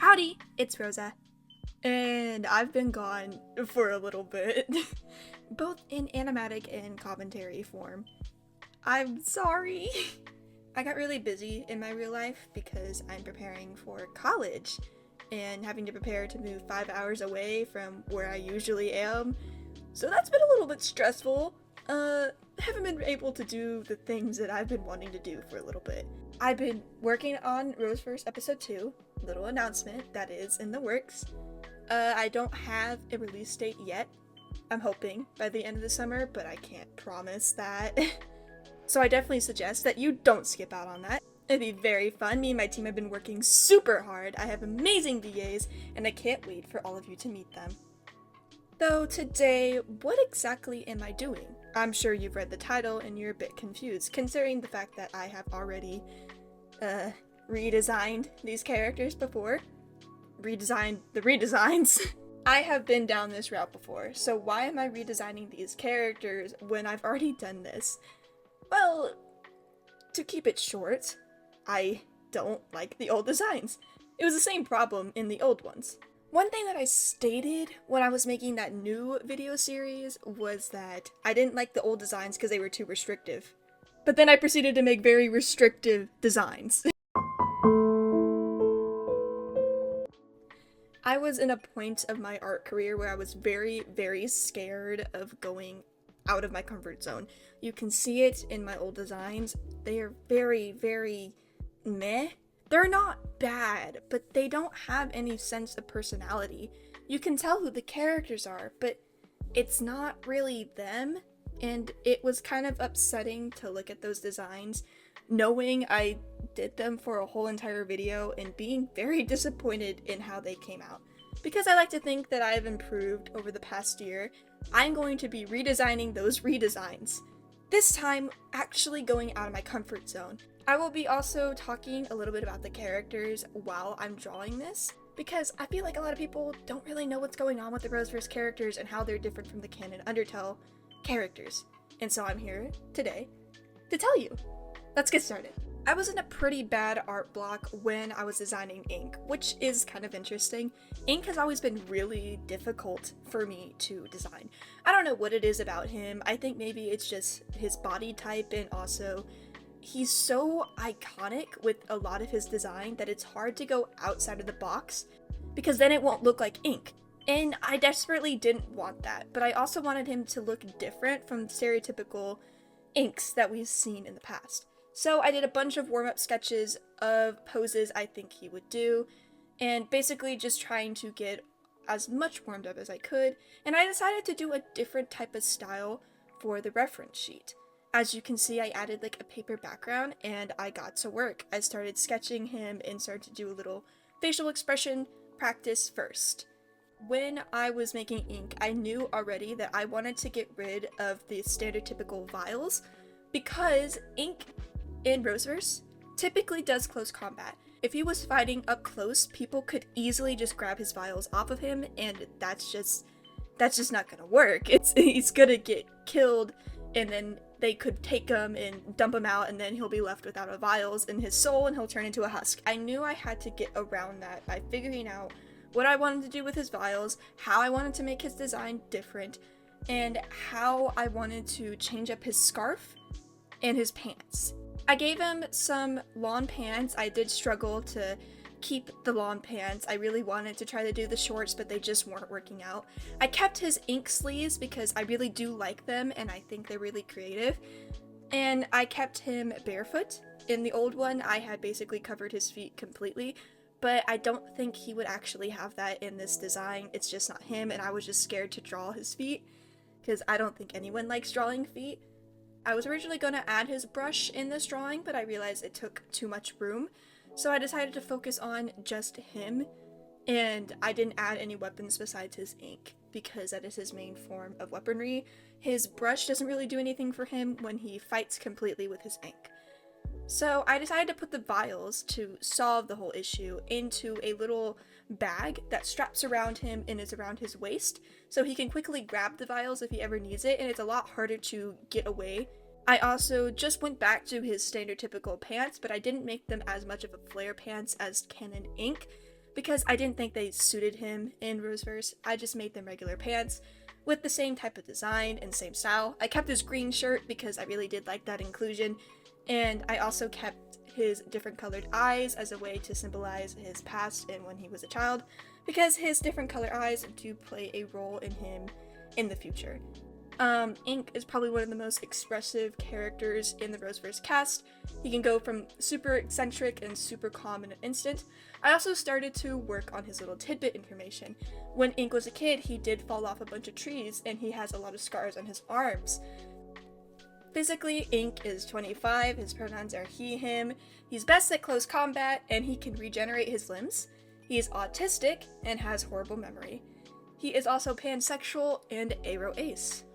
Howdy, it's Rosa. And I've been gone for a little bit, both in animatic and commentary form. I'm sorry. I got really busy in my real life because I'm preparing for college and having to prepare to move 5 hours away from where I usually am. So that's been a little bit stressful. Haven't been able to do the things that I've been wanting to do for a little bit. I've been working on RoseVerse episode 2, little announcement that is in the works. I don't have a release date yet. I'm hoping by the end of the summer, but I can't promise that. So I definitely suggest that you don't skip out on that. It'd be very fun. Me and my team have been working super hard. I have amazing VAs, and I can't wait for all of you to meet them. Though today, what exactly am I doing? I'm sure you've read the title and you're a bit confused, considering the fact that I have already redesigned these characters before. Redesigned the redesigns. I have been down this route before, so why am I redesigning these characters when I've already done this? Well, to keep it short, I don't like the old designs. It was the same problem in the old ones. One thing that I stated when I was making that new video series was that I didn't like the old designs because they were too restrictive. But then I proceeded to make very restrictive designs. I was in a point of my art career where I was very, very scared of going out of my comfort zone. You can see it in my old designs. They are very, very meh. They're not bad, but they don't have any sense of personality. You can tell who the characters are, but it's not really them, and it was kind of upsetting to look at those designs, knowing I did them for a whole entire video and being very disappointed in how they came out. Because I like to think that I've improved over the past year, I'm going to be redesigning those redesigns. This time, actually going out of my comfort zone. I will be also talking a little bit about the characters while I'm drawing this, because I feel like a lot of people don't really know what's going on with the RoseVerse characters and how they're different from the canon Undertaleau characters. And so I'm here today to tell you. Let's get started. I was in a pretty bad art block when I was designing Ink, which is kind of interesting. Ink has always been really difficult for me to design. I don't know what it is about him. I think maybe it's just his body type, and also he's so iconic with a lot of his design that it's hard to go outside of the box, because then it won't look like Ink. And I desperately didn't want that, but I also wanted him to look different from stereotypical Inks that we've seen in the past. So I did a bunch of warm-up sketches of poses I think he would do, and basically just trying to get as much warmed up as I could, and I decided to do a different type of style for the reference sheet. As you can see, I added like a paper background, and I got to work. I started sketching him and started to do a little facial expression practice first. When I was making Ink, I knew already that I wanted to get rid of the stereotypical vials, because Ink in RoseVerse typically does close combat. If he was fighting up close, people could easily just grab his vials off of him, and that's just not gonna work. He's gonna get killed, and then they could take him and dump him out, and then he'll be left without a vials in his soul, and he'll turn into a husk. I knew I had to get around that by figuring out what I wanted to do with his vials, how I wanted to make his design different, and how I wanted to change up his scarf and his pants. I gave him some lawn pants. I did struggle to keep the lawn pants. I really wanted to try to do the shorts, but they just weren't working out. I kept his Ink sleeves because I really do like them and I think they're really creative. And I kept him barefoot. In the old one, I had basically covered his feet completely, but I don't think he would actually have that in this design. It's just not him, and I was just scared to draw his feet because I don't think anyone likes drawing feet. I was originally going to add his brush in this drawing, but I realized it took too much room, so I decided to focus on just him, and I didn't add any weapons besides his ink, because that is his main form of weaponry. His brush doesn't really do anything for him when he fights completely with his ink. So I decided to put the vials, to solve the whole issue, into a little bag that straps around him and is around his waist, so he can quickly grab the vials if he ever needs it, and it's a lot harder to get away. I also just went back to his standard typical pants, but I didn't make them as much of a flare pants as Canon Ink. because I didn't think they suited him in RoseVerse. I just made them regular pants with the same type of design and same style. I kept his green shirt because I really did like that inclusion, and I also kept his different colored eyes as a way to symbolize his past and when he was a child, because his different colored eyes do play a role in him in the future. Ink is probably one of the most expressive characters in the RoseVerse cast. He can go from super eccentric and super calm in an instant. I also started to work on his little tidbit information. When Ink was a kid, he did fall off a bunch of trees, and he has a lot of scars on his arms. Physically, Ink is 25, his pronouns are he, him, he's best at close combat, and he can regenerate his limbs. He is autistic and has horrible memory. He is also pansexual and aro ace.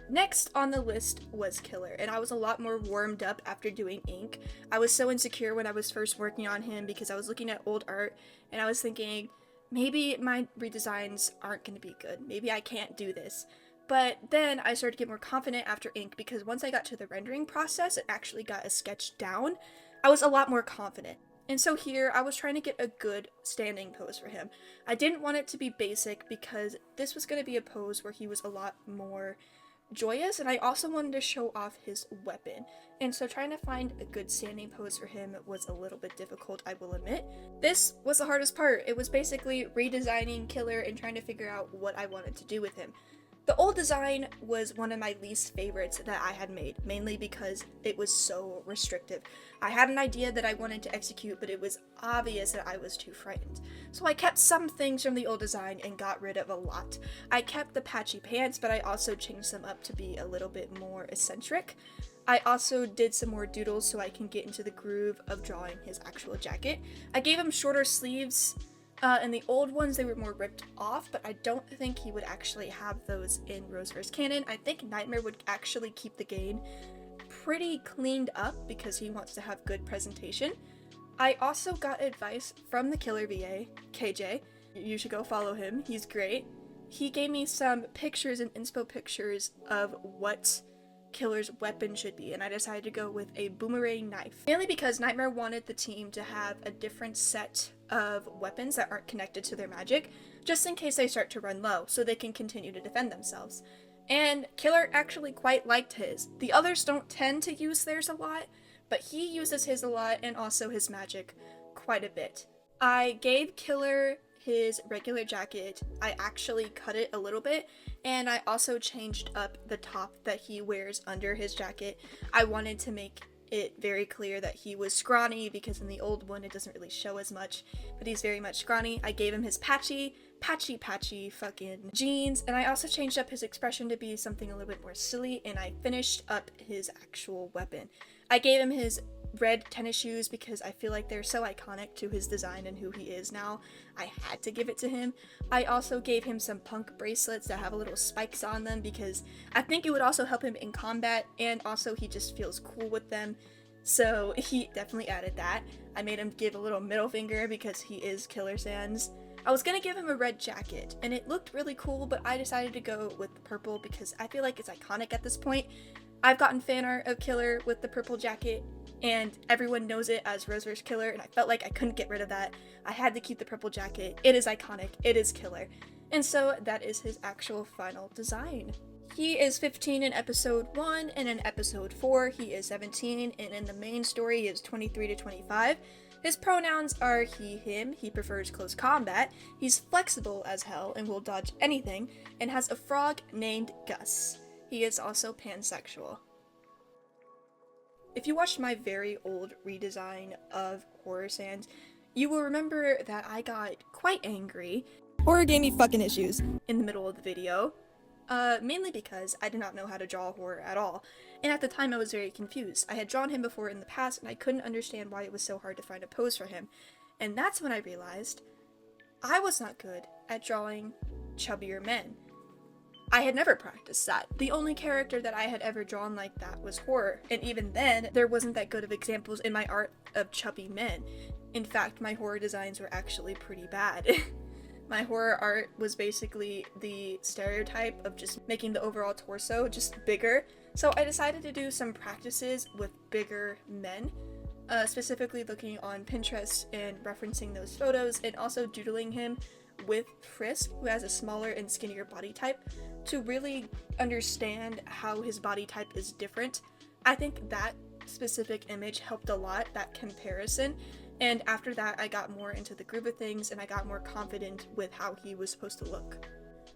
Next on the list was Killer, and I was a lot more warmed up after doing Ink. I was so insecure when I was first working on him because I was looking at old art and I was thinking, maybe my redesigns aren't going to be good. Maybe I can't do this. But then I started to get more confident after Ink because once I got to the rendering process and actually got a sketch down, I was a lot more confident. And so here, I was trying to get a good standing pose for him. I didn't want it to be basic because this was going to be a pose where he was a lot more joyous, and I also wanted to show off his weapon, and so trying to find a good standing pose for him was a little bit difficult, I will admit. This was the hardest part. It was basically redesigning Killer and trying to figure out what I wanted to do with him. The old design was one of my least favorites that I had made, mainly because it was so restrictive. I had an idea that I wanted to execute, but it was obvious that I was too frightened. So I kept some things from the old design and got rid of a lot. I kept the patchy pants, but I also changed them up to be a little bit more eccentric. I also did some more doodles so I can get into the groove of drawing his actual jacket. I gave him shorter sleeves. And the old ones, they were more ripped off, but I don't think he would actually have those in RoseVerse canon. I think Nightmare would actually keep the game pretty cleaned up because he wants to have good presentation. I also got advice from the Killer VA, KJ. You should go follow him, he's great. He gave me some pictures and inspo pictures of what Killer's weapon should be, and I decided to go with a boomerang knife. Mainly because Nightmare wanted the team to have a different set of weapons that aren't connected to their magic, just in case they start to run low, so they can continue to defend themselves. And Killer actually quite liked his. The others don't tend to use theirs a lot, but he uses his a lot, and also his magic quite a bit. I gave Killer his regular jacket. I actually cut it a little bit, and I also changed up the top that he wears under his jacket. I wanted to make it very clear that he was scrawny because in the old one it doesn't really show as much, but he's very much scrawny. I gave him his patchy fucking jeans, and I also changed up his expression to be something a little bit more silly, and I finished up his actual weapon. I gave him his red tennis shoes because I feel like they're so iconic to his design and who he is now. I had to give it to him. I also gave him some punk bracelets that have a little spikes on them because I think it would also help him in combat, and also he just feels cool with them. So he definitely added that. I made him give a little middle finger because he is Killer Sans. I was gonna give him a red jacket, and it looked really cool, but I decided to go with the purple because I feel like it's iconic at this point. I've gotten fan art of Killer with the purple jacket, and everyone knows it as RoseVerse Killer, and I felt like I couldn't get rid of that. I had to keep the purple jacket. It is iconic. It is Killer. And so that is his actual final design. He is 15 in episode 1, and in episode 4 he is 17, and in the main story he is 23 to 25. His pronouns are he, him, he prefers close combat, he's flexible as hell and will dodge anything, and has a frog named Gus. He is also pansexual. If you watched my very old redesign of Horror Sans, you will remember that I got quite angry. Horror gave me fucking issues in the middle of the video. Mainly because I did not know how to draw horror at all, and at the time I was very confused. I had drawn him before in the past, and I couldn't understand why it was so hard to find a pose for him, and that's when I realized I was not good at drawing chubbier men. I had never practiced that. The only character that I had ever drawn like that was Horror, and even then, there wasn't that good of examples in my art of chubby men. In fact, my horror designs were actually pretty bad. My horror art was basically the stereotype of just making the overall torso just bigger, so I decided to do some practices with bigger men. specifically looking on Pinterest and referencing those photos, and also doodling him with Frisk, who has a smaller and skinnier body type, to really understand how his body type is different. I think that specific image helped a lot, that comparison, and after that I got more into the groove of things and I got more confident with how he was supposed to look.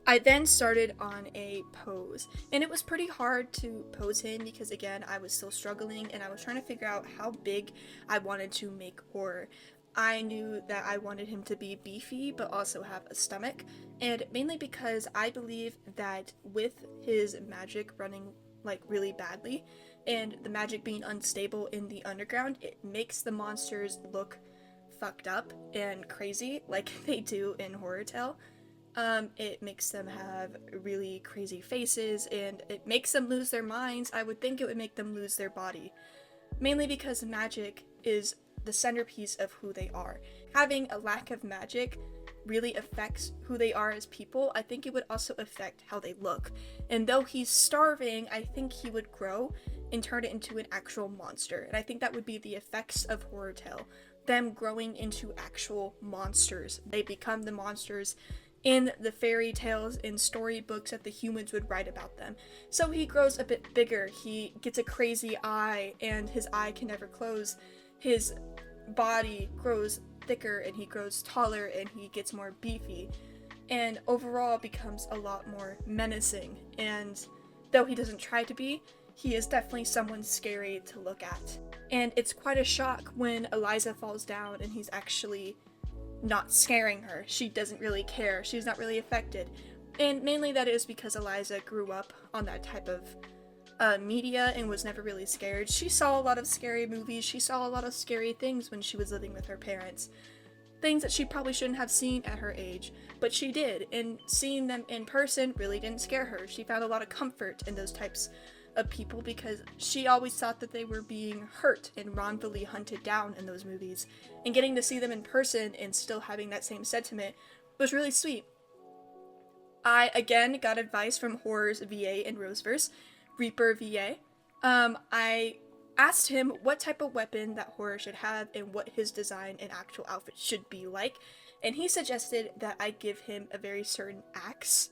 I then started on a pose, and it was pretty hard to pose him because, again, I was still struggling and I was trying to figure out how big I wanted to make Horror. I knew that I wanted him to be beefy but also have a stomach, and mainly because I believe that with his magic running like really badly and the magic being unstable in the underground, it makes the monsters look fucked up and crazy like they do in Horror Tale. It makes them have really crazy faces, and it makes them lose their minds. I would think it would make them lose their body. Mainly because magic is the centerpiece of who they are. Having a lack of magic really affects who they are as people. I think it would also affect how they look. And though he's starving, I think he would grow and turn it into an actual monster. And I think that would be the effects of Horror Tale. Them growing into actual monsters. They become the monsters in the fairy tales and storybooks that the humans would write about them. So he grows a bit bigger, he gets a crazy eye, and his eye can never close. His body grows thicker, and he grows taller, and he gets more beefy, and overall becomes a lot more menacing. And though he doesn't try to be, he is definitely someone scary to look at. And it's quite a shock when Eliza falls down and he's actually not scaring her. She doesn't really care. She's not really affected. And mainly that is because Eliza grew up on that type of media and was never really scared. She saw a lot of scary movies. She saw a lot of scary things when she was living with her parents. Things that she probably shouldn't have seen at her age, but she did. And seeing them in person really didn't scare her. She found a lot of comfort in those types of people because she always thought that they were being hurt and wrongfully hunted down in those movies. And getting to see them in person and still having that same sentiment was really sweet. I again got advice from Horror's VA and RoseVerse, Reaper VA. I asked him what type of weapon that Horror should have and what his design and actual outfit should be like, and he suggested that I give him a very certain axe.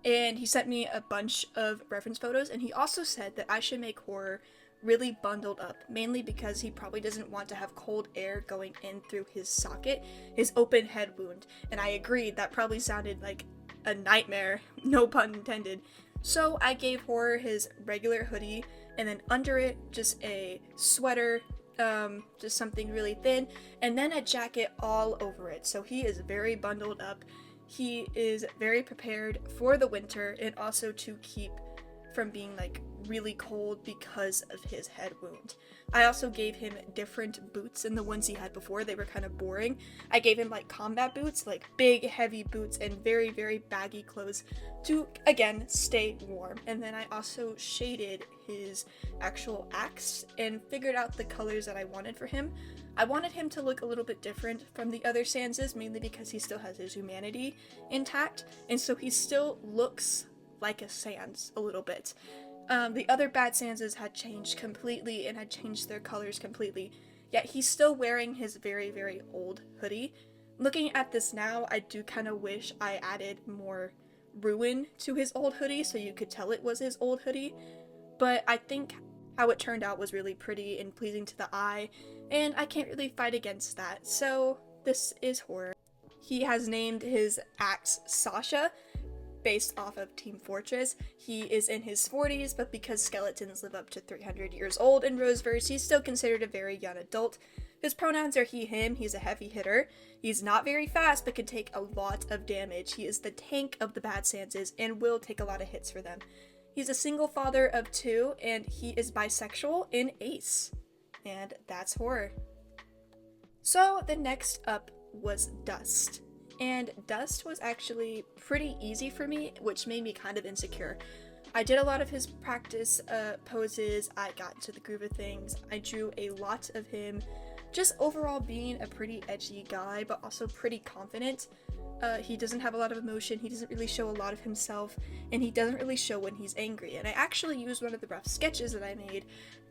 And he sent me a bunch of reference photos, and he also said that I should make Horror really bundled up, mainly because he probably doesn't want to have cold air going in through his socket, his open head wound. And I agreed, that probably sounded like a nightmare, no pun intended. So I gave Horror his regular hoodie, and then under it, just a sweater, just something really thin, and then a jacket all over it. So he is very bundled up. He is very prepared for the winter and also to keep from being like really cold because of his head wound. I also gave him different boots than the ones he had before. They were kind of boring. I gave him like combat boots, like big heavy boots and very, very baggy clothes to, again, stay warm. And then I also shaded his actual axe and figured out the colors that I wanted for him. I wanted him to look a little bit different from the other Sanses, mainly because he still has his humanity intact, and so he still looks like a Sans a little bit. The other Bad Sanses had changed completely and had changed their colors completely, yet he's still wearing his very, very old hoodie. Looking at this now, I do kind of wish I added more ruin to his old hoodie so you could tell it was his old hoodie, but I think how it turned out was really pretty and pleasing to the eye, and I can't really fight against that. So this is Horror. He has named his axe Sasha, based off of Team Fortress. He is in his 40s, but because skeletons live up to 300 years old in RoseVerse, he's still considered a very young adult. His pronouns are he, him. He's a heavy hitter. He's not very fast, but can take a lot of damage. He is the tank of the Bad Sanses and will take a lot of hits for them. He's a single father of 2, and he is bisexual in Ace. And that's Horror. So the next up was Dust. And Dust was actually pretty easy for me, which made me kind of insecure. I did a lot of his practice poses, I got into the groove of things, I drew a lot of him just overall being a pretty edgy guy, but also pretty confident. He doesn't have a lot of emotion, he doesn't really show a lot of himself, and he doesn't really show when he's angry. And I actually used one of the rough sketches that I made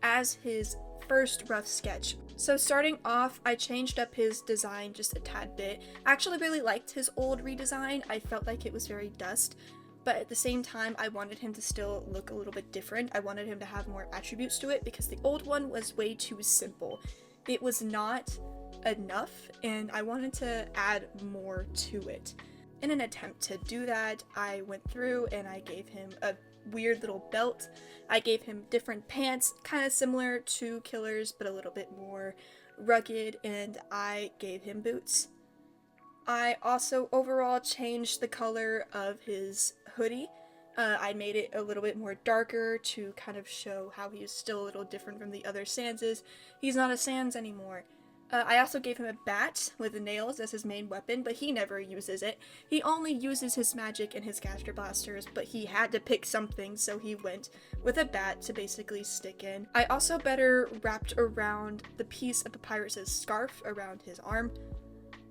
as his first rough sketch. So starting off, I changed up his design just a tad bit. I actually really liked his old redesign. I felt like it was very dust, but at the same time, I wanted him to still look a little bit different. I wanted him to have more attributes to it because the old one was way too simple. It was not enough, and I wanted to add more to it. In an attempt to do that, I went through and I gave him a weird little belt. I gave him different pants, kind of similar to Killer's, but a little bit more rugged, and I gave him boots. I also overall changed the color of his hoodie. I made it a little bit more darker to kind of show how he is still a little different from the other Sanses. He's not a Sans anymore. I also gave him a bat with the nails as his main weapon, but he never uses it. He only uses his magic and his caster blasters, but he had to pick something, so he went with a bat to basically stick in. I also better wrapped around the piece of Papyrus's scarf around his arm.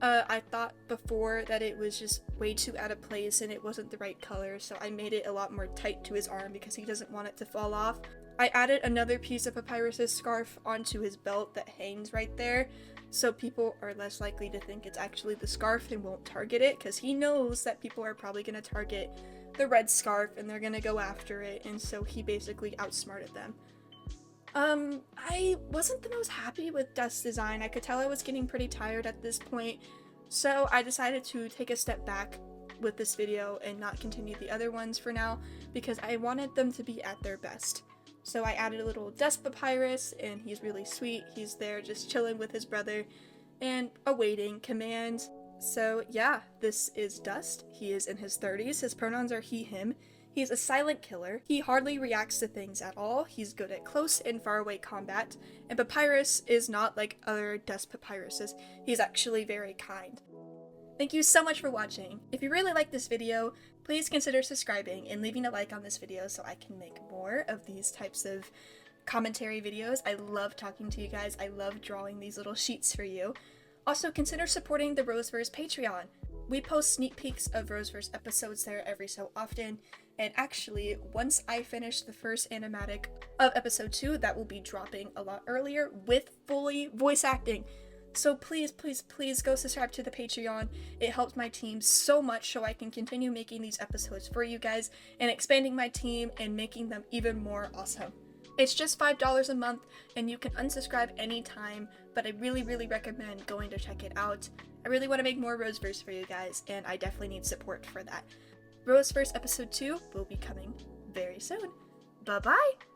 I thought before that it was just way too out of place and it wasn't the right color, so I made it a lot more tight to his arm because he doesn't want it to fall off. I added another piece of Papyrus's scarf onto his belt that hangs right there, so people are less likely to think it's actually the scarf and won't target it, because he knows that people are probably going to target the red scarf and they're going to go after it, and so he basically outsmarted them. I wasn't the most happy with Dust's design. I could tell I was getting pretty tired at this point, so I decided to take a step back with this video and not continue the other ones for now, because I wanted them to be at their best. So I added a little Dust Papyrus, and he's really sweet. He's there just chilling with his brother and awaiting commands. So yeah, this is Dust. He is in his 30s. His pronouns are he, him. He's a silent killer. He hardly reacts to things at all. He's good at close and far away combat. And Papyrus is not like other Dust Papyruses. He's actually very kind. Thank you so much for watching. If you really like this video, please consider subscribing and leaving a like on this video so I can make more of these types of commentary videos. I love talking to you guys. I love drawing these little sheets for you. Also, consider supporting the RoseVerse Patreon. We post sneak peeks of RoseVerse episodes there every so often, and actually, once I finish the first animatic of episode 2, that will be dropping a lot earlier with fully voice acting. So please, please, please go subscribe to the Patreon. It helps my team so much so I can continue making these episodes for you guys and expanding my team and making them even more awesome. It's just $5 a month and you can unsubscribe anytime, but I really, really recommend going to check it out. I really want to make more RoseVerse for you guys, and I definitely need support for that. RoseVerse episode 2 will be coming very soon. Bye-bye!